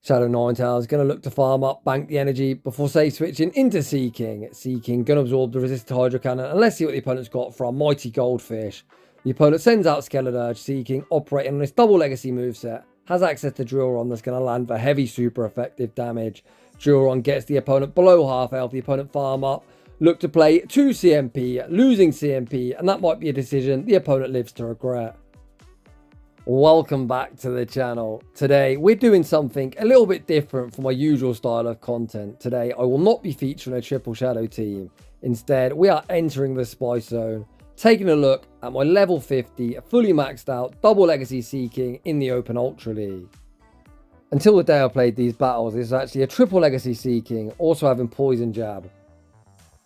Shadow Ninetales is going to look to farm up, bank the energy before safe switching into Seaking. Seaking going to absorb the resisted Hydro Cannon and let's see what the opponent's got for our Mighty Goldfish. The opponent sends out Skeleturge. Seaking, operating on this double legacy moveset, has access to Drill Run that's going to land for heavy super effective damage. Drill Run gets the opponent below half health. The opponent farm up, look to play 2 CMP, losing CMP, and that might be a decision the opponent lives to regret. Welcome back to the channel. Today we're doing something a little bit different from my usual style of content. Today I will not be featuring a triple shadow team. Instead we are entering the Spice Zone, taking a look at my level 50 fully maxed out double legacy Seaking in the Open Ultra League. Until the day I played these battles, this is actually a triple legacy Seaking, also having Poison Jab.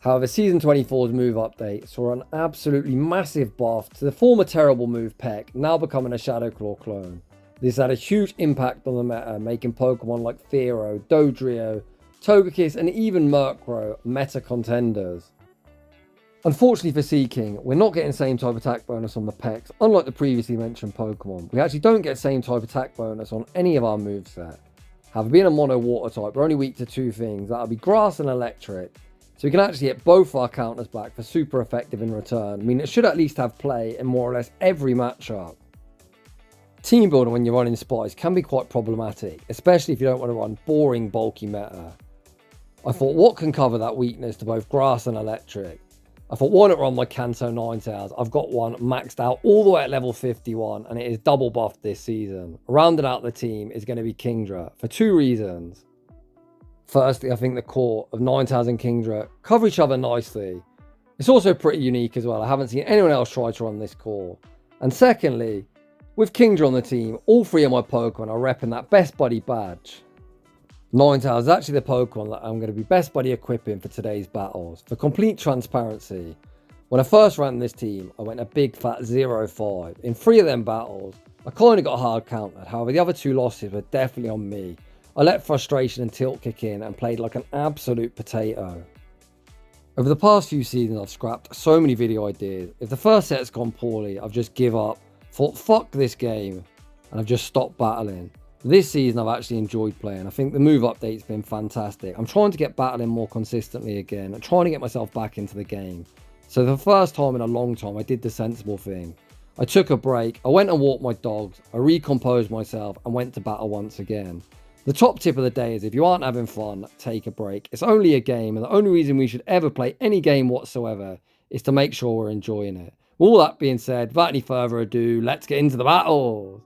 However, Season 24's move update saw an absolutely massive buff to the former terrible move Peck, now becoming a Shadow Claw clone. This had a huge impact on the meta, making Pokemon like Fearow, Dodrio, Togekiss and even Murkrow meta contenders. Unfortunately for Seaking, we're not getting same type attack bonus on the Pecks, unlike the previously mentioned Pokemon. We actually don't get same type attack bonus on any of our moveset. However, being a mono water type, we're only weak to two things, that'll be Grass and Electric. So we can actually get both our counters back for super effective in return. I mean, it should at least have play in more or less every matchup. Team building when you're running Spice can be quite problematic, especially if you don't want to run boring, bulky meta. I thought, what can cover that weakness to both Grass and Electric? I thought, why not run my Kanto Ninetales? I've got one maxed out all the way at level 51, and it is double buffed this season. Rounding out the team is going to be Kingdra for two reasons. Firstly, I think the core of Ninetales and Kingdra cover each other nicely. It's also pretty unique as well. I haven't seen anyone else try to run this core. And secondly, with Kingdra on the team, all three of my Pokemon are repping that Best Buddy badge. Ninetales is actually the Pokemon that I'm going to be Best Buddy equipping for today's battles. For complete transparency, when I first ran this team, I went a big fat 0-5. In 3 of them battles, I kind of got hard countered. However, the other 2 losses were definitely on me. I let frustration and tilt kick in and played like an absolute potato. Over the past few seasons I've scrapped so many video ideas. If the first set's gone poorly, I've just give up, thought fuck this game, and I've just stopped battling. This season I've actually enjoyed playing. I think the move update's been fantastic. I'm trying to get battling more consistently again and trying to get myself back into the game. So for the first time in a long time I did the sensible thing. I took a break, I went and walked my dogs, I recomposed myself and went to battle once again. The top tip of the day is if you aren't having fun, take a break. It's only a game, and the only reason we should ever play any game whatsoever is to make sure we're enjoying it. With all that being said, without any further ado, let's get into the battles.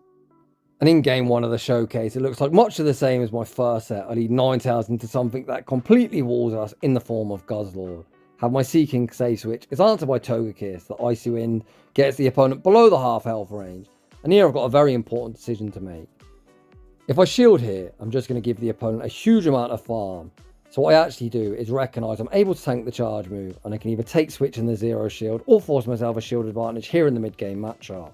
And in game 1 of the showcase, it looks like much of the same as my first set. I lead Ninetales into something that completely walls us in the form of Guzzlord. Have my Seaking safe switch is answered by Togekiss. The Icy Wind gets the opponent below the half health range. And here I've got a very important decision to make. If I shield here, I'm just going to give the opponent a huge amount of farm. So what I actually do is recognise I'm able to tank the charge move, and I can either take switch in the 0 shield or force myself a shield advantage here in the mid game matchup.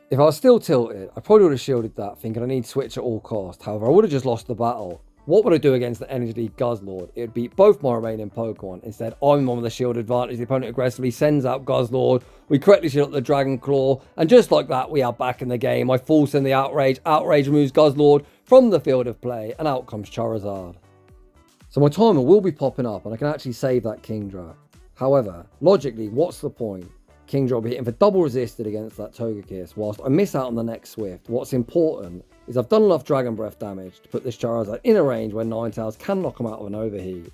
If I was still tilted, I probably would have shielded that thinking I need switch at all costs. However, I would have just lost the battle. What would I do against the Energy League Guzzlord? It would beat both my remaining Pokemon. Instead, I'm on the shield advantage. The opponent aggressively sends out Guzzlord. We correctly shield up the Dragon Claw. And just like that, we are back in the game. I force in the Outrage. Outrage removes Guzzlord from the field of play. And out comes Charizard. So my timer will be popping up and I can actually save that Kingdra. However, logically, what's the point? Kingdra will be hitting for double resisted against that Togekiss, whilst I miss out on the next Swift. What's important is I've done enough Dragon Breath damage to put this Charizard in a range where Ninetales can knock him out of an overheat.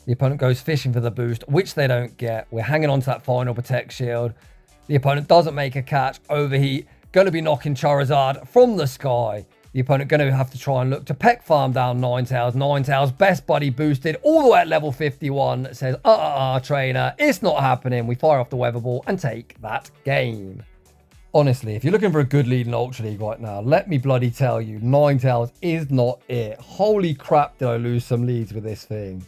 The opponent goes fishing for the boost, which they don't get. We're hanging on to that final Protect Shield. The opponent doesn't make a catch, overheat, going to be knocking Charizard from the sky. The opponent going to have to try and look to Peck farm down Ninetales. Ninetales, Best Buddy boosted all the way at level 51. Says, trainer, it's not happening. We fire off the Weather Ball and take that game. Honestly, if you're looking for a good lead in Ultra League right now, let me bloody tell you, Ninetales is not it. Holy crap, did I lose some leads with this thing.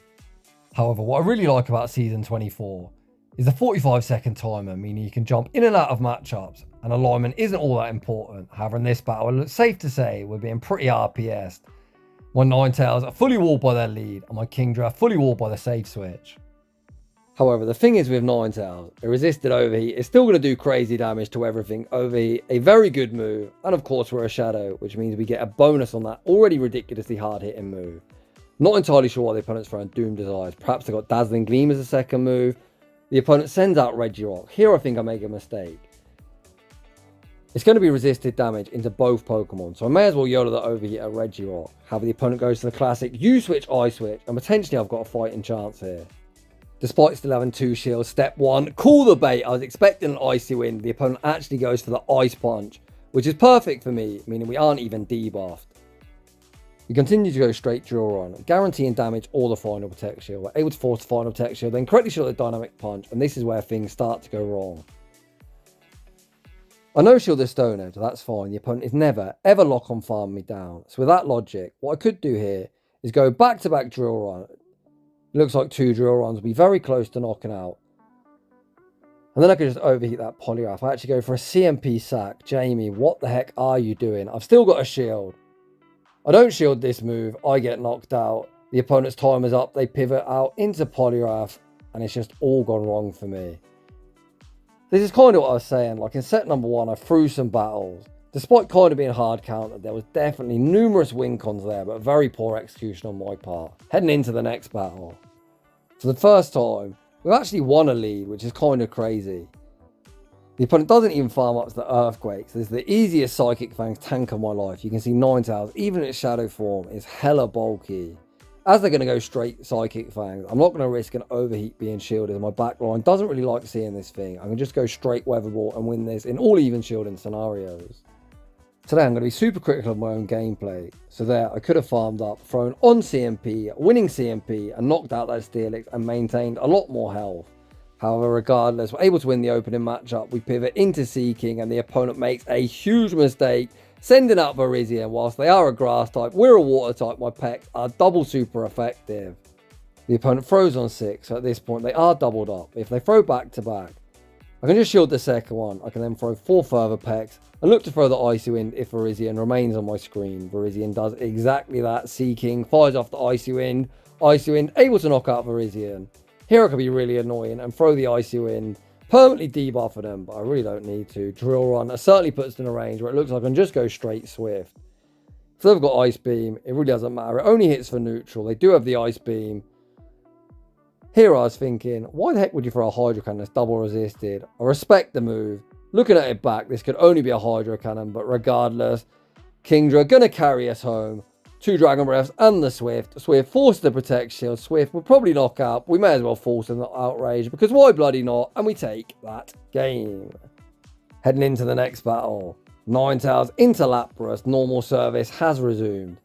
However, what I really like about Season 24 is the 45-second timer, meaning you can jump in and out of matchups, and alignment isn't all that important. However, in this battle, it's safe to say we're being pretty RPS'd. My Ninetales are fully walled by their lead, and my Kingdra are fully walled by the safe switch. However, the thing is with Ninetales, it resisted Overheat. It's still going to do crazy damage to everything. Overheat, a very good move. And of course, we're a Shadow, which means we get a bonus on that already ridiculously hard-hitting move. Not entirely sure why the opponent's throwing Doom Desires. Perhaps they got Dazzling Gleam as a second move. The opponent sends out Regirock. Here I think I make a mistake. It's going to be resisted damage into both Pokemon, so I may as well YOLO the Overheat at Regirock. However, the opponent goes to the classic U-Switch, I-Switch, and potentially I've got a fighting chance here. Despite still having 2 shields, step 1, call the bait. I was expecting an Icy Wind. The opponent actually goes for the Ice Punch, which is perfect for me, meaning we aren't even debuffed. We continue to go straight Drill Run, guaranteeing damage or the Final Protect Shield. We're able to force the Final Protect Shield, then correctly shield the Dynamic Punch, and this is where things start to go wrong. I know shield the Stone Edge, so that's fine. The opponent is never, ever lock on farm me down. So with that logic, what I could do here is go back-to-back Drill Run. Looks like 2 Drill Runs will be very close to knocking out. And then I could just overheat that Poliwrath. I actually go for a CMP sack. Jamie, what the heck are you doing? I've still got a shield. I don't shield this move. I get knocked out. The opponent's time is up. They pivot out into Poliwrath. And it's just all gone wrong for me. This is kind of what I was saying. Like in set number 1, I threw some battles. Despite kind of being hard countered, there was definitely numerous win cons there, but very poor execution on my part. Heading into the next battle. For the first time, we've actually won a lead, which is kind of crazy. The opponent doesn't even farm up to the Earthquake, so this is the easiest Psychic Fangs tank of my life. You can see Ninetales, even in its shadow form, is hella bulky. As they're going to go straight Psychic Fangs, I'm not going to risk an Overheat being shielded. My backline doesn't really like seeing this thing. I can just go straight Weather Ball and win this in all even shielding scenarios. Today I'm going to be super critical of my own gameplay. So there, I could have farmed up, thrown on CMP, winning CMP, and knocked out that Steelix and maintained a lot more health. However, regardless, we're able to win the opening matchup. We pivot into Seaking, and the opponent makes a huge mistake, sending out Virizion. Whilst they are a Grass type, we're a Water type. My Pecks are double super effective. The opponent throws on 6, so at this point they are doubled up. If they throw back to back, I can just shield the second one. I can then throw 4 further Pecks and look to throw the Icy Wind if Virizion remains on my screen. Virizion does exactly that. Seaking fires off the Icy Wind. Icy Wind able to knock out Virizion. Here I could be really annoying and throw the Icy Wind, permanently debuff for them, but I really don't need to. Drill Run certainly puts in a range where it looks like I can just go straight Swift. So they've got Ice Beam. It really doesn't matter. It only hits for neutral. They do have the Ice Beam. Here I was thinking, why the heck would you throw a Hydro Cannon that's double resisted? I respect the move. Looking at it back, this could only be a Hydro Cannon, but regardless, Kingdra gonna carry us home. 2 Dragon Breaths and the Swift. Swift forced the Protect Shield. Swift will probably knock out. We may as well force an Outrage, because why bloody not? And we take that game. Heading into the next battle. Ninetales into Lapras. Normal service has resumed.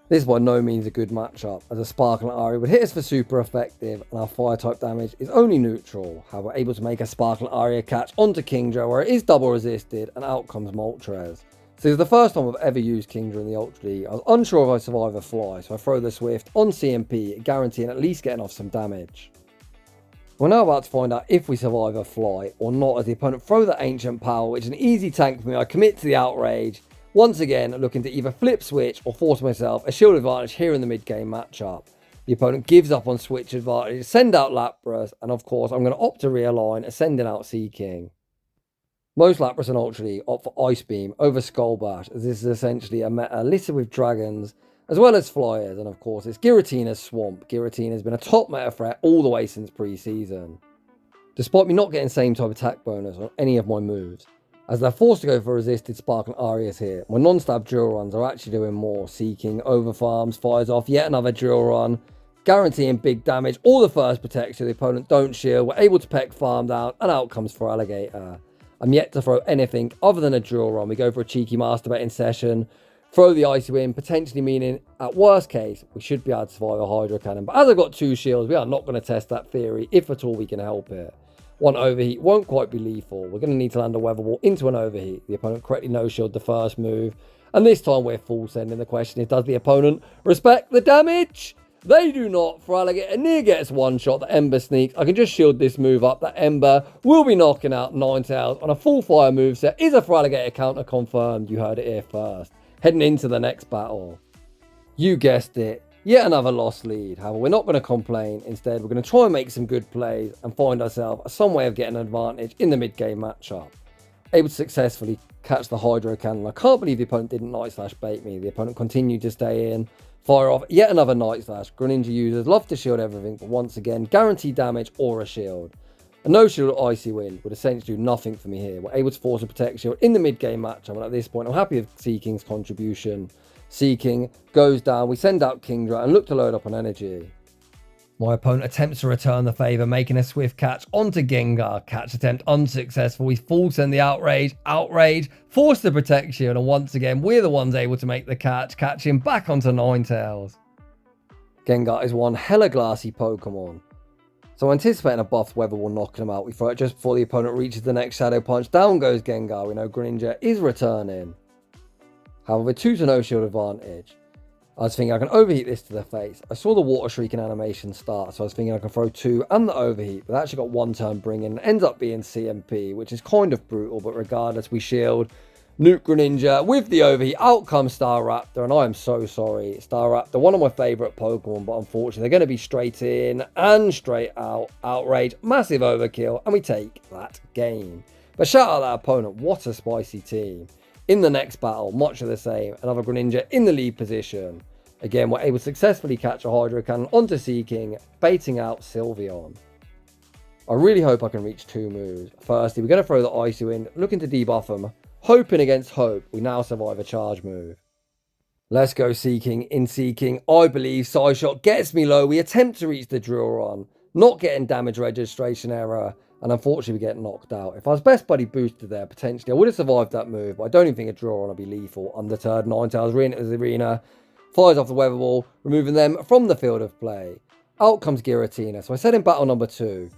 This is by no means a good matchup, as a Sparkling Aria would hit us for super effective, and our fire type damage is only neutral. However, we're able to make a Sparkling Aria catch onto Kingdra, where it is double resisted, and out comes Moltres. So this is the first time I've ever used Kingdra in the Ultra League. I was unsure if I survive a fly, so I throw the Swift on CMP, guaranteeing at least getting off some damage. We're now about to find out if we survive a fly or not, as the opponent throw the Ancient Power, which is an easy tank for me. I commit to the Outrage. Once again, looking to either flip switch or force myself a shield advantage here in the mid-game matchup. The opponent gives up on switch advantage, send out Lapras, and of course I'm going to opt to realign, sending out Seaking. Most Lapras and Ultra League opt for Ice Beam over Skull Bash, as this is essentially a meta littered with dragons, as well as flyers, and of course it's Giratina's Swamp. Giratina has been a top meta threat all the way since pre-season. Despite me not getting same type attack bonus on any of my moves, as they're forced to go for resisted Sparkling Arias here, my non-stab Drill Runs are actually doing more. Seaking, over farms, fires off yet another Drill Run, guaranteeing big damage, all the first protection, the opponent don't shield, we're able to Peck farm down, and out comes for Alligator. I'm yet to throw anything other than a Drill Run. We go for a cheeky Masturbate in session, throw the Icy Wind, potentially meaning, at worst case, we should be able to survive a Hydro Cannon. But as I've got 2 shields, we are not going to test that theory, if at all we can help it. One Overheat won't quite be lethal. We're going to need to land a Weather Ball into an Overheat. The opponent correctly no-shield the first move. And this time we're full sending. The question is, does the opponent respect the damage? They do not. For Alligator near gets one shot. The Ember sneaks. I can just shield this move up. That Ember will be knocking out Ninetales on a full fire moveset. Is a for Alligator counter confirmed? You heard it here first. Heading into the next battle. You guessed it. Yet another lost lead. However, we're not going to complain. Instead, we're going to try and make some good plays and find ourselves some way of getting an advantage in the mid-game matchup. Able to successfully catch the Hydro Cannon. I can't believe the opponent didn't Night Slash bait me. The opponent continued to stay in. Fire off yet another Night Slash. Greninja users love to shield everything, but once again, guaranteed damage or a shield. A no shield Icy Wind would essentially do nothing for me here. We're able to force a Protect Shield in the mid-game matchup, and at this point, I'm happy with Seaking's contribution. Seaking goes down, we send out Kingdra and look to load up on energy. My opponent attempts to return the favour, making a swift catch onto Gengar. Catch attempt unsuccessful. We full send the outrage, force the Protect Shield, and once again, we're the ones able to make the catch him back onto Ninetales. Gengar is one hella glassy Pokemon. So anticipating a buffed weather will knock him out. We throw it just before the opponent reaches the next Shadow Punch. Down goes Gengar. We know Greninja is returning. However, 2-0 shield advantage. I was thinking I can overheat this to the face. I saw the water shrieking animation start, so I was thinking I can throw 2 and the overheat, but actually got 1 turn bring in and ends up being CMP, which is kind of brutal, but regardless, we shield. Nuke Greninja with the overheat. Out comes Staraptor, and I am so sorry. Staraptor, one of my favourite Pokemon, but unfortunately, they're going to be straight in and straight out. Outrage, massive overkill, and we take that game. But shout out that opponent, what a spicy team. In the next battle, much of the same. Another Greninja in the lead position. Again, we're able to successfully catch a Hydro Cannon onto Seaking, baiting out Sylveon. I really hope I can reach 2 moves. Firstly, we're going to throw the Icy Wind, looking to debuff him. Hoping against hope, we now survive a charge move. Let's go Seaking. In Seaking, I believe Side Shot gets me low. We attempt to reach the drill run, not getting damage registration error, and unfortunately we get knocked out. If I was Best Buddy boosted there, potentially I would have survived that move, but I don't even think a drill run will be lethal. Undeterred, Ninetales re-enters the arena, fires off the Weather Ball, removing them from the field of play. Out comes Giratina. So I said in battle number 2,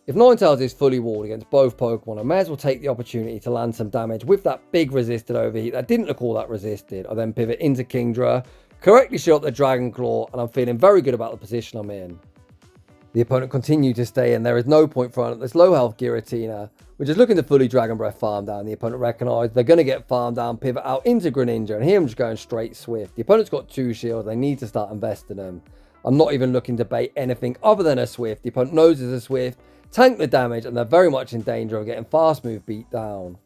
if Ninetales is fully walled against both Pokemon, I may as well take the opportunity to land some damage with that big resisted overheat that didn't look all that resisted. I then pivot into Kingdra, correctly shot the Dragon Claw, and I'm feeling very good about the position I'm in. The opponent continued to stay in. There is no point throwing at this low health Giratina, which is looking to fully Dragon Breath farm down. The opponent recognised they're going to get farmed down, pivot out into Greninja, and here I'm just going straight Swift. The opponent's got 2 shields, they need to start investing them. I'm not even looking to bait anything other than a Swift. The opponent knows it's a Swift, tank the damage, and they're very much in danger of getting fast move beat down.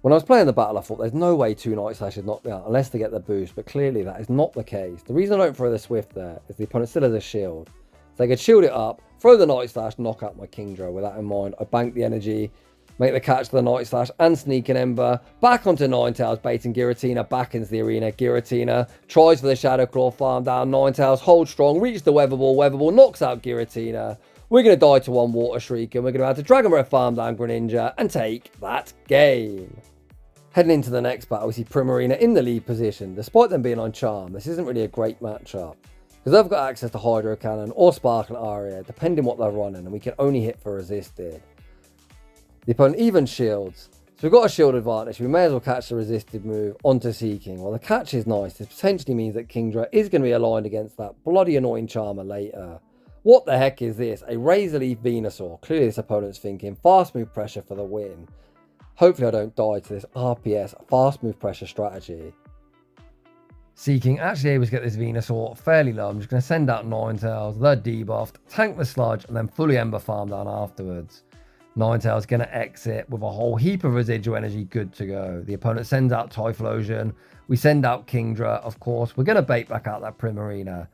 When I was playing the battle, I thought there's no way 2 Night Slashes knock me out unless they get the boost, but clearly that is not the case. The reason I don't throw the Swift there is the opponent still has a shield. So they could shield it up, throw the Night Slash, knock out my Kingdra. With that in mind, I bank the energy, make the catch to the Night Slash and sneak an Ember. Back onto Ninetales, baiting Giratina back into the arena. Giratina tries for the Shadow Claw, farm down. Ninetales holds strong, reaches the Weather Ball. Weather Ball knocks out Giratina. We're going to die to 1 Water Shriek, and we're going to have to Dragon Breath farm down Greninja and take that game. Heading into the next battle, we see Primarina in the lead position. Despite them being on Charm, this isn't really a great matchup, because they've got access to Hydro Cannon or Sparkle Aria, depending what they're running, and we can only hit for resisted. The opponent even shields, so we've got a shield advantage. We may as well catch the resisted move onto Seaking. While the catch is nice, this potentially means that Kingdra is going to be aligned against that bloody annoying Charmer later. What the heck is this? A Razor Leaf Venusaur. Clearly this opponent's thinking fast move pressure for the win. Hopefully I don't die to this RPS fast move pressure strategy. Seaking actually able to get this Venusaur fairly low. I'm just going to send out Ninetales, they're debuffed, tank the Sludge, and then fully Ember farm down afterwards. Ninetales going to exit with a whole heap of residual energy good to go. The opponent sends out Typhlosion. We send out Kingdra, of course. We're going to bait back out that Primarina.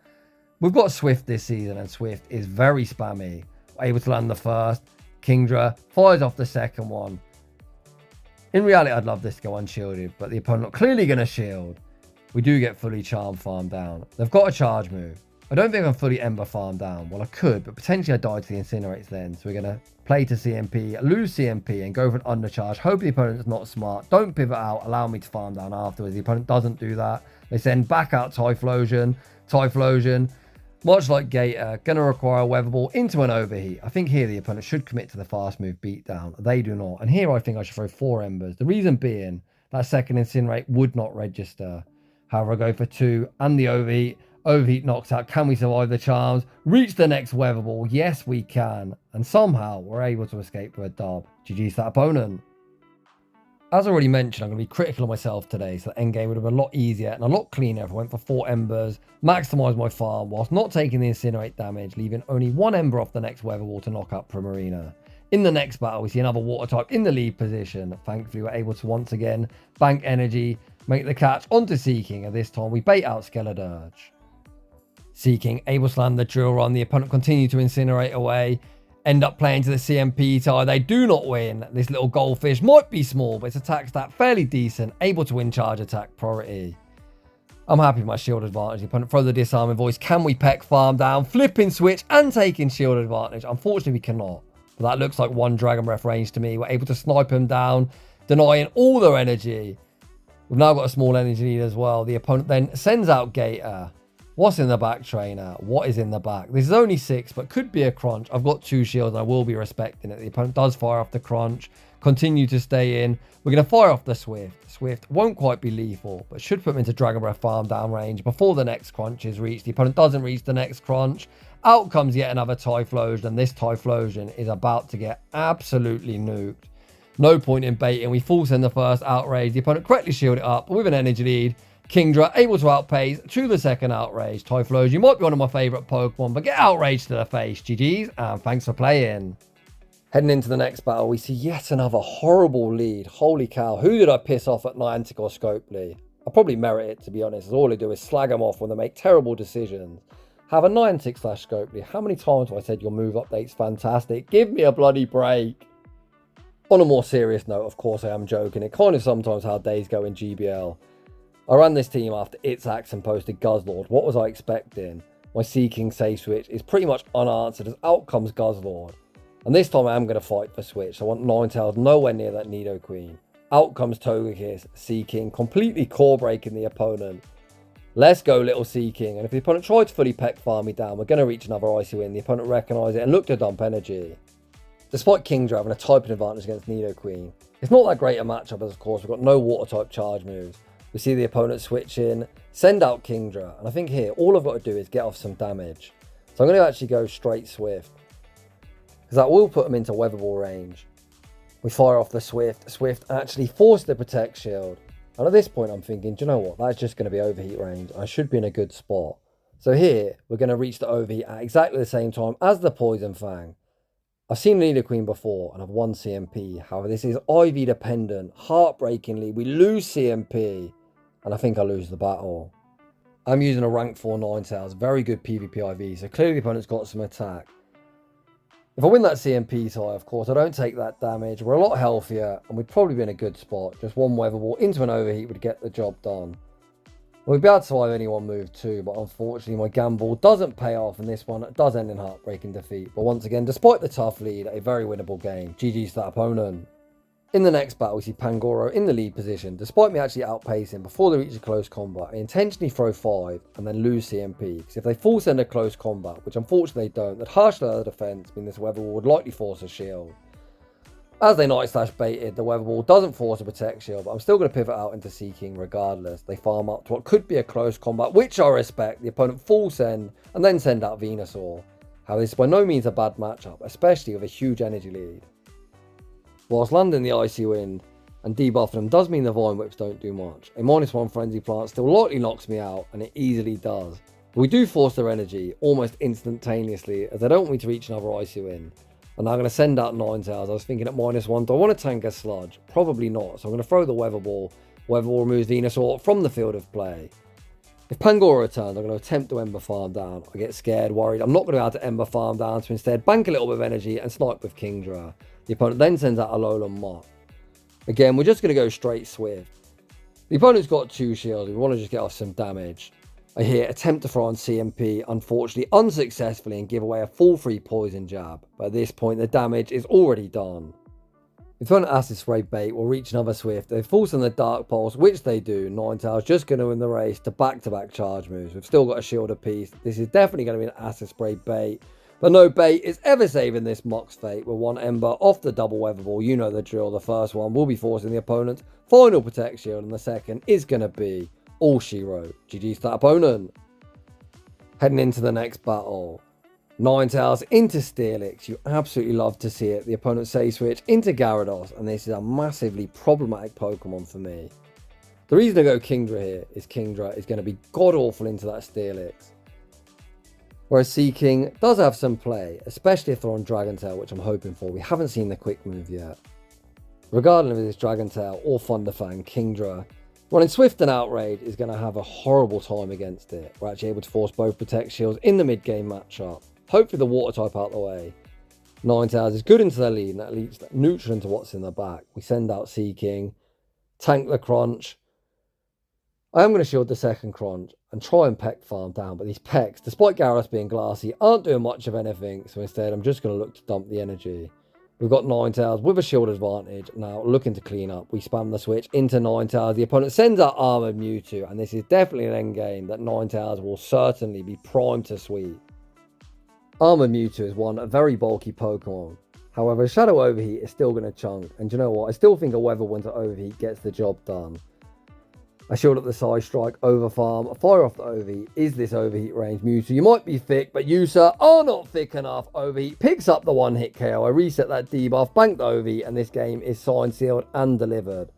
We've got Swift this season, and Swift is very spammy. Able to land the first. Kingdra fires off the second one. In reality, I'd love this to go unshielded, but the opponent clearly going to shield. We do get fully Charm farm down. They've got a charge move. I don't think I'm fully Ember farm down. Well, I could, but potentially I died to the Incinerates then. So we're going to play to CMP, lose CMP, and go for an undercharge. Hope the opponent's not smart. Don't pivot out. Allow me to farm down afterwards. The opponent doesn't do that. They send back out Typhlosion. Typhlosion, much like Gator, going to require a Weather Ball into an overheat. I think here the opponent should commit to the fast move beatdown. They do not. And here I think I should throw 4 Embers. The reason being that second Incinerate would not register. However, I go for 2 and the overheat. Overheat knocks out. Can we survive the charms? Reach the next Weather Ball. Yes, we can. And somehow we're able to escape for a dub. GG's that opponent. As already mentioned, I'm going to be critical of myself today, so the endgame would have been a lot easier and a lot cleaner if I went for 4 embers, maximised my farm whilst not taking the incinerate damage, leaving only 1 ember off the next weather wall to knock out Primarina. In the next battle, we see another water type in the lead position. Thankfully, we're able to once again bank energy, make the catch onto Seaking, and this time we bait out Skeledirge. Seaking able to land the drill run, the opponent continue to incinerate away, end up playing to the CMP tire. They do not win. This little goldfish might be small, but its attack stat fairly decent, able to win charge attack priority. I'm happy with my shield advantage. The opponent throw the disarming voice. Can we Peck farm down, flipping switch and taking shield advantage? Unfortunately, we cannot. But that looks like 1 Dragon Breath range to me. We're able to snipe him down, denying all their energy. We've now got a small energy lead as well. The opponent then sends out Gator. What's in the back, trainer? What is in the back? This is only 6, but could be a crunch. I've got 2 shields, and I will be respecting it. The opponent does fire off the crunch. Continue to stay in. We're going to fire off the Swift. Swift won't quite be lethal, but should put him into Dragon Breath farm down range before the next crunch is reached. The opponent doesn't reach the next crunch. Out comes yet another Typhlosion, and this Typhlosion is about to get absolutely nuked. No point in baiting. We full send the first outrage. The opponent correctly shield it up with an energy lead. Kingdra able to outpace to the second outrage. Typhlosion, you might be one of my favourite Pokemon, but get outraged to the face. GG's, and thanks for playing. Heading into the next battle, we see yet another horrible lead. Holy cow, who did I piss off at Niantic or Scopely? I probably merit it, to be honest, as all they do is slag them off when they make terrible decisions. Have a Niantic/Scopely. How many times have I said your move update's fantastic? Give me a bloody break. On a more serious note, of course I am joking. It kind of sometimes how days go in GBL. I ran this team after its action posted Guzzlord. What was I expecting? My Seaking save switch is pretty much unanswered as out comes Guzzlord. And this time I am going to fight for switch. I want Ninetales nowhere near that Nidoqueen. Out comes Togekiss, Seaking, completely core breaking the opponent. Let's go little Seaking. And if the opponent tried to fully Peck farm me down, we're going to reach another Icy Wind. The opponent recognised it and looked to dump energy. Despite Kingdra having a typing advantage against Nidoqueen, it's not that great a matchup as of course we've got no water type charge moves. We see the opponent switch in, send out Kingdra, and I think here all I've got to do is get off some damage. So I'm going to actually go straight Swift, because that will put them into Weather Ball range. We fire off the Swift. Swift actually forced the Protect Shield, and at this point I'm thinking, do you know what, that's just going to be Overheat range. I should be in a good spot. So here we're going to reach the Overheat at exactly the same time as the Poison Fang. I've seen Nidoqueen before and I've won CMP. However, this is IV dependent. Heartbreakingly, we lose CMP. And I think I lose the battle. I'm using a rank 4 Ninetales, very good PvP IV, so clearly the opponent's got some attack. If I win that CMP tie, of course, I don't take that damage. We're a lot healthier, and we'd probably be in a good spot. Just 1 Weather Ball into an Overheat would get the job done. We'd be able to survive any 1 move too, but unfortunately my gamble doesn't pay off, and this one does end in heartbreaking defeat. But once again, despite the tough lead, a very winnable game. GG's to that opponent. In the next battle, we see Pangoro in the lead position. Despite me actually outpacing before they reach a close combat, I intentionally throw 5 and then lose CMP. Because if they full send a close combat, which unfortunately they don't, that harsh their defense, meaning this Weather Ball would likely force a shield. As they Night/baited, the Weather Ball doesn't force a Protect Shield, but I'm still going to pivot out into Seaking regardless. They farm up to what could be a close combat, which I respect. The opponent full send and then send out Venusaur. However, this is by no means a bad matchup, especially with a huge energy lead. Whilst landing the Icy Wind and debuffing them does mean the Vine Whips don't do much. A -1 Frenzy Plant still lightly knocks me out, and it easily does. But we do force their energy almost instantaneously, as they don't want me to reach another Icy Wind. And I'm going to send out Ninetales. I was thinking at -1, do I want to tank a Sludge? Probably not, so I'm going to throw the Weather Ball. Weather Ball removes Venusaur from the field of play. If Pangoro returns, I'm going to attempt to Ember Farm down. I get scared, worried. I'm not going to be able to Ember Farm down, so instead bank a little bit of energy and snipe with Kingdra. The opponent then sends out Alolan Mott. Again, we're just going to go straight Swift. The opponent's got 2 shields. We want to just get off some damage. I here attempt to throw on CMP, unfortunately unsuccessfully, and give away a full free Poison Jab. But at this point, the damage is already done. If an Acid Spray bait will reach another Swift, they force on the Dark Pulse, which they do. Ninetales just going to win the race to back-to-back charge moves. We've still got a shield apiece. This is definitely going to be an Acid Spray bait. But no bait is ever saving this Mox Fate. With 1 Ember off the double Weather Ball, you know the drill. The first one will be forcing the opponent's final Protect Shield, and the second is going to be all she wrote. GG's to that opponent. Heading into the next battle, Ninetales into Steelix. You absolutely love to see it. The opponent Save Switch into Gyarados, and this is a massively problematic Pokemon for me. The reason I go Kingdra here is Kingdra is going to be god-awful into that Steelix. Whereas Seaking does have some play, especially if they're on Dragon Tail, which I'm hoping for. We haven't seen the quick move yet. Regardless of this Dragon Tail or Thunderfang, Kingdra running Swift and Outrage is going to have a horrible time against it. We're actually able to force both Protect Shields in the mid-game matchup. Hopefully the Water type out the way. Ninetales is good into their lead, and that leads neutral into what's in the back. We send out Seaking, tank the Crunch. I am going to shield the second Crunch and try and Peck farm down, but these Pecks, despite Gyarados being glassy, aren't doing much of anything, so instead I'm just going to look to dump the energy. We've got Ninetales with a shield advantage, now looking to clean up. We spam the switch into Ninetales, the opponent sends out Armored Mewtwo, and this is definitely an endgame that Ninetales will certainly be primed to sweep. Armored Mewtwo is one very bulky Pokemon. However, Shadow Overheat is still going to chunk, and do you know what? I still think a Weather Winter Overheat gets the job done. I shield up the Side Strike, over farm, fire off the Overheat. Is this Overheat range Mewtwo? You might be thick, but you, sir, are not thick enough. Overheat picks up the one-hit KO. I reset that debuff, bank the Overheat, and this game is signed, sealed, and delivered.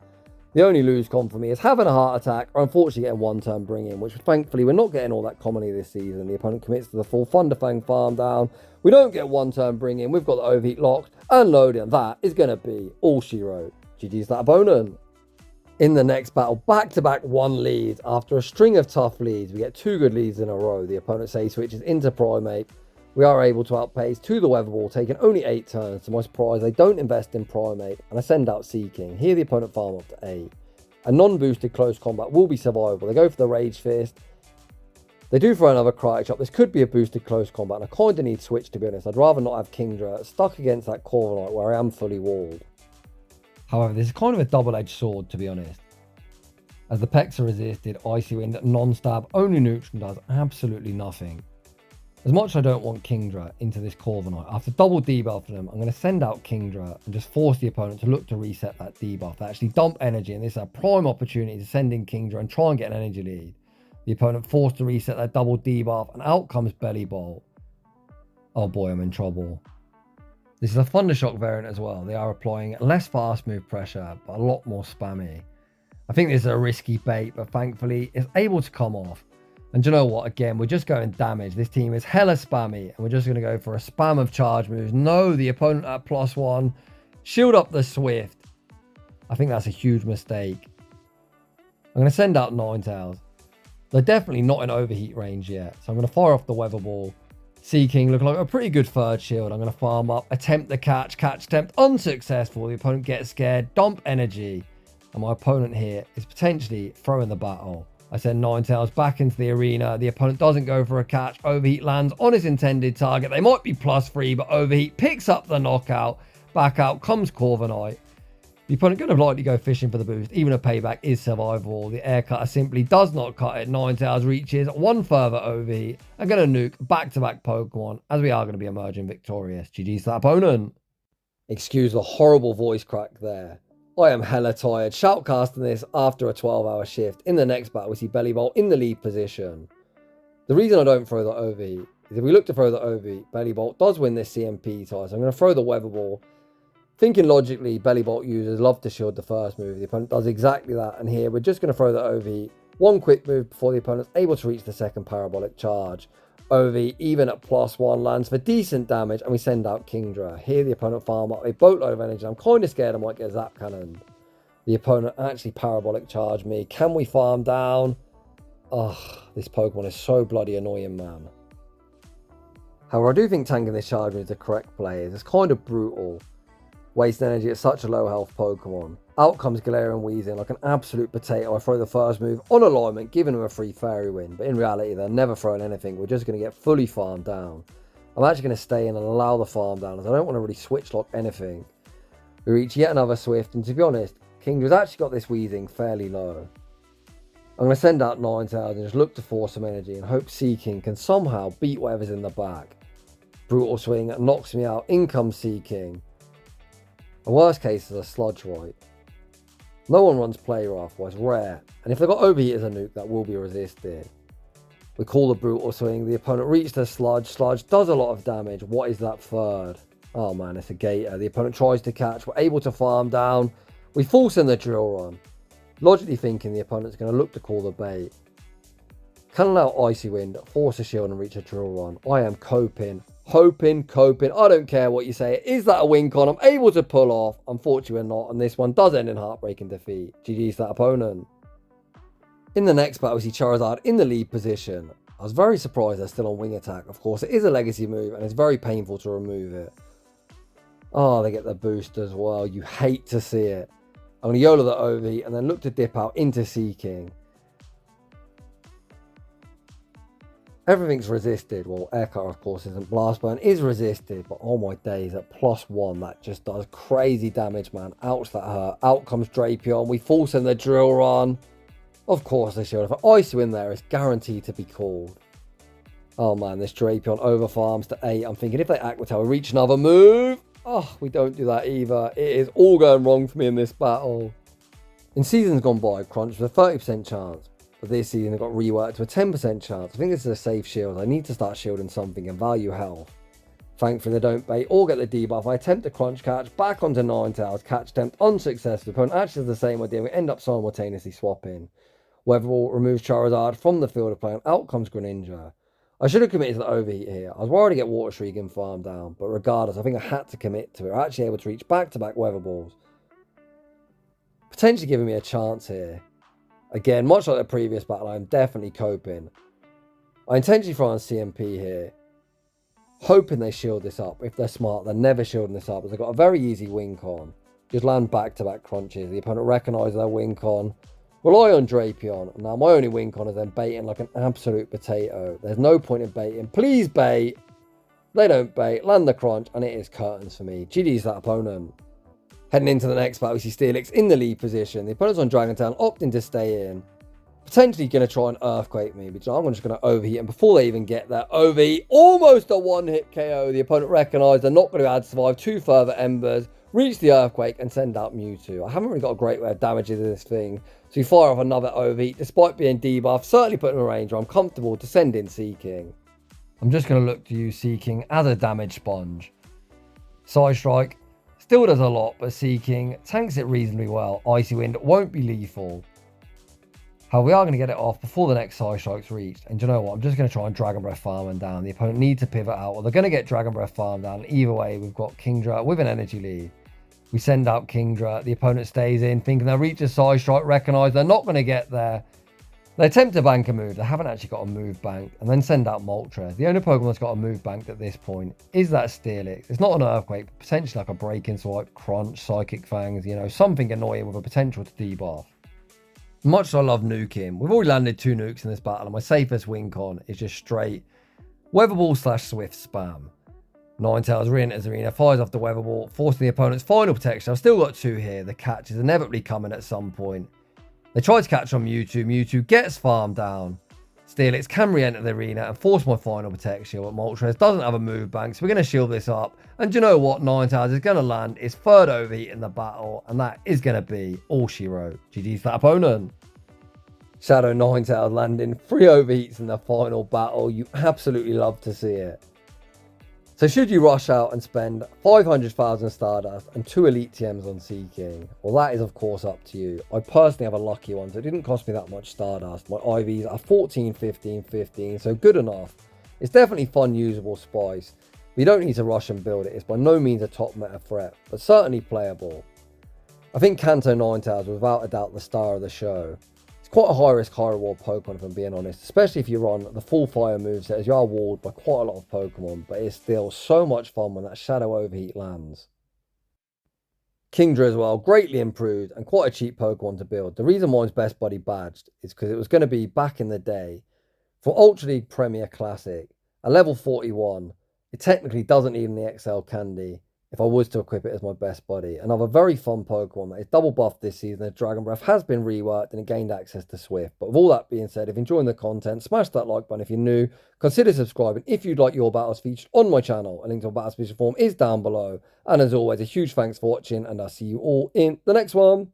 The only lose con for me is having a heart attack, or unfortunately getting one-turn bring-in, which thankfully we're not getting all that commonly this season. The opponent commits to the full Thunderfang farm down. We don't get one-turn bring-in. We've got the Overheat locked and loaded, and that is going to be all she wrote. GG's that opponent. In the next battle, back-to-back one leads. After a string of tough leads, we get two good leads in a row. The opponent Save switches into Primeape. We are able to outpace to the Weather Ball, taking only 8 turns. To my surprise, they don't invest in Primeape, and I send out Seaking. Here the opponent farm up to 8. A non-boosted close combat will be survivable. They go for the Rage Fist. They do throw another Cryotic Chop. This could be a boosted close combat, and I kind of need Switch, to be honest. I'd rather not have Kingdra stuck against that Corviknight where I am fully walled. However, this is kind of a double-edged sword, to be honest. As the Pecks are resisted, Icy Wind non-stab, only neutral, does absolutely nothing. As much as I don't want Kingdra into this Corviknight, after double debuff them, I'm going to send out Kingdra and just force the opponent to look to reset that debuff. They actually dump energy, and this is a prime opportunity to send in Kingdra and try and get an energy lead. The opponent forced to reset that double debuff, and out comes Belly Bolt. Oh boy, I'm in trouble. This is a Thundershock variant as well. They are applying less fast move pressure, but a lot more spammy. I think this is a risky bait, but thankfully it's able to come off. And do you know what? Again, we're just going damage. This team is hella spammy, and we're just going to go for a spam of charge moves. No, the opponent at +1. Shield up the Swift. I think that's a huge mistake. I'm going to send out Ninetales. They're definitely not in overheat range yet, so I'm going to fire off the Weather Ball. Seaking looking like a pretty good third shield. I'm going to farm up, attempt the catch attempt, unsuccessful. The opponent gets scared, dump energy. And my opponent here is potentially throwing the battle. I send Ninetales back into the arena. The opponent doesn't go for a catch. Overheat lands on his intended target. They might be +3, but Overheat picks up the knockout. Back out comes Corviknight. The opponent going to likely go fishing for the boost. Even a payback is survivable. The air cutter simply does not cut it. Ninetales reaches one further Overheat. I'm going to nuke back-to-back Pokemon, as we are going to be emerging victorious. GG's to that opponent. Excuse the horrible voice crack there. I am hella tired. Shoutcasting this after a 12-hour shift. In the next battle, we see Belly Bolt in the lead position. The reason I don't throw the Overheat is if we look to throw the Overheat, Belly Bolt does win this CMP tie. So I'm going to throw the Weather Ball. Thinking logically, Belly Bolt users love to shield the first move. The opponent does exactly that. And here, we're just going to throw the Overheat. One quick move before the opponent's able to reach the second parabolic charge. Overheat, even at +1, lands for decent damage, and we send out Kingdra. Here, the opponent farm up a boatload of energy. I'm kind of scared I might get Zap Cannon. The opponent actually parabolic charge me. Can we farm down? Ugh, this Pokemon is so bloody annoying, man. However, I do think tanking this charge move is the correct play. It's kind of brutal. Waste energy at such a low health Pokemon. Out comes Galarian Weezing like an absolute potato. I throw the first move on alignment, giving him a free Fairy Wind. But in reality, they're never throwing anything. We're just going to get fully farmed down. I'm actually going to stay in and allow the farm down, as I don't want to really switch lock anything. We reach yet another Swift, and to be honest, Kingdra's actually got this Weezing fairly low. I'm going to send out Ninetales and just look to force some energy and hope Seaking can somehow beat whatever's in the back. Brutal swing that knocks me out. In comes Seaking. The worst case is a Sludge Right. No one runs Play Rough, well, it's rare. And if they've got Overheat as a nuke, that will be resisted. We call the Brutal Swing. The opponent reaches the Sludge. Sludge does a lot of damage. What is that third? Oh man, it's a Gator. The opponent tries to catch. We're able to farm down. We force in the Drill Run. Logically thinking the opponent's going to look to call the bait. Can allow Icy Wind, force a shield and reach a Drill Run. I am coping. Hoping. I don't care what you say. Is that a win con? I'm able to pull off. Unfortunately, we're not. And this one does end in heartbreaking defeat. GG's that opponent. In the next battle, we see Charizard in the lead position. I was very surprised they're still on Wing Attack. Of course, it is a legacy move and it's very painful to remove it. Oh, they get the boost as well. You hate to see it. I'm going to YOLO the OV and then look to dip out into Seaking. Everything's resisted. Well, Air Cutter, of course, isn't. Blast Burn is resisted, but oh my days, at +1, that just does crazy damage, man. Ouch, that hurt. Out comes Drapion. We force in the Drill Run. Of course, the shield. If Icy Wind there is guaranteed to be called. Oh man, this Drapion overfarms to 8. I'm thinking if they Aqua Tail, we reach another move. Oh, we don't do that either. It is all going wrong for me in this battle. In seasons gone by, Crunch was a 30% chance. But this season, it got reworked to a 10% chance. I think this is a safe shield. I need to start shielding something and value health. Thankfully, they don't bait or get the debuff. I attempt a Crunch catch, back onto Ninetales, catch attempt unsuccessful. The opponent actually does the same idea. We end up simultaneously swapping. Weatherball removes Charizard from the field of play and out comes Greninja. I should have committed to the overheat here. I was worried to get Water Shriek and farm down, but regardless, I think I had to commit to it. I'm actually able to reach back-to-back Weatherballs. Potentially giving me a chance here. Again, much like the previous battle, I'm definitely coping. I intentionally throw on CMP here, hoping they shield this up. If they're smart, they're never shielding this up, as they've got a very easy win con. Just land back-to-back crunches. The opponent recognises their win con. Rely on Drapion. Now, my only win con is then baiting like an absolute potato. There's no point in baiting. Please bait. They don't bait. Land the crunch, and it is curtains for me. GG's that opponent. Heading into the next battle, we see Steelix in the lead position. The opponent's on Dragon Town, opting to stay in. Potentially going to try and Earthquake me, but I'm just going to overheat him before they even get there. Overheat, almost a one-hit KO. The opponent recognised they're not going to be able to survive 2 further Embers, reach the Earthquake, and send out Mewtwo. I haven't really got a great way of damaging this thing, so we fire off another overheat. Despite being debuffed, certainly putting a range where I'm comfortable to send in Seaking. I'm just going to look to use Seaking as a damage sponge. Side Strike still does a lot, but Seaking tanks it reasonably well. Icy Wind won't be lethal. However, we are going to get it off before the next Side Strike's reached. And do you know what? I'm just going to try and Dragon Breath farm them down. The opponent needs to pivot out, or they're going to get Dragon Breath farm down. Either way, we've got Kingdra with an energy lead. We send out Kingdra. The opponent stays in, thinking they'll reach a Side Strike, recognise they're not going to get there. They attempt to bank a move. They haven't actually got a move bank, and then send out Moltres. The only Pokemon that's got a move banked at this point is that Steelix. It's not an Earthquake, but potentially like a Break-In Swipe, Crunch, Psychic Fangs, you know, something annoying with a potential to debuff. Much as I love nuking, we've already landed 2 nukes in this battle, and my safest win con is just straight Weatherball / Swift spam. Ninetales re-enters arena, fires off the Weatherball, forcing the opponent's final protection. I've still got 2 here. The catch is inevitably coming at some point. They try to catch on Mewtwo. Mewtwo gets farmed down. Steelix can re-enter the arena and force my final protection, but Moltres doesn't have a move bank, so we're going to shield this up. And do you know what? Ninetales is going to land his 3rd overheat in the battle, and that is going to be all she wrote. GG's that opponent. Shadow Ninetales landing 3 overheats in the final battle. You absolutely love to see it. So should you rush out and spend 500,000 Stardust and 2 Elite TMs on Seaking? Well, that is of course up to you. I personally have a lucky one, so it didn't cost me that much Stardust. My IVs are 14, 15, 15, so good enough. It's definitely fun, usable spice. We don't need to rush and build it. It's by no means a top meta threat, but certainly playable. I think Kanto Ninetales was without a doubt the star of the show. Quite a high risk, high reward Pokemon, if I'm being honest, especially if you're on the full fire moveset, as you are walled by quite a lot of Pokemon, but it's still so much fun when that Shadow Overheat lands. Kingdra as well, greatly improved and quite a cheap Pokemon to build. The reason why it's Best Buddy badged is because it was going to be back in the day for Ultra League Premier Classic, a level 41. It technically doesn't need the XL Candy if I was to equip it as my best buddy. Another very fun Pokemon that is double buffed this season as Dragon Breath has been reworked and it gained access to Swift. But with all that being said, if you're enjoying the content, smash that like button if you're new, consider subscribing if you'd like your battles featured on my channel. A link to a battle submission form is down below. And as always, a huge thanks for watching and I'll see you all in the next one.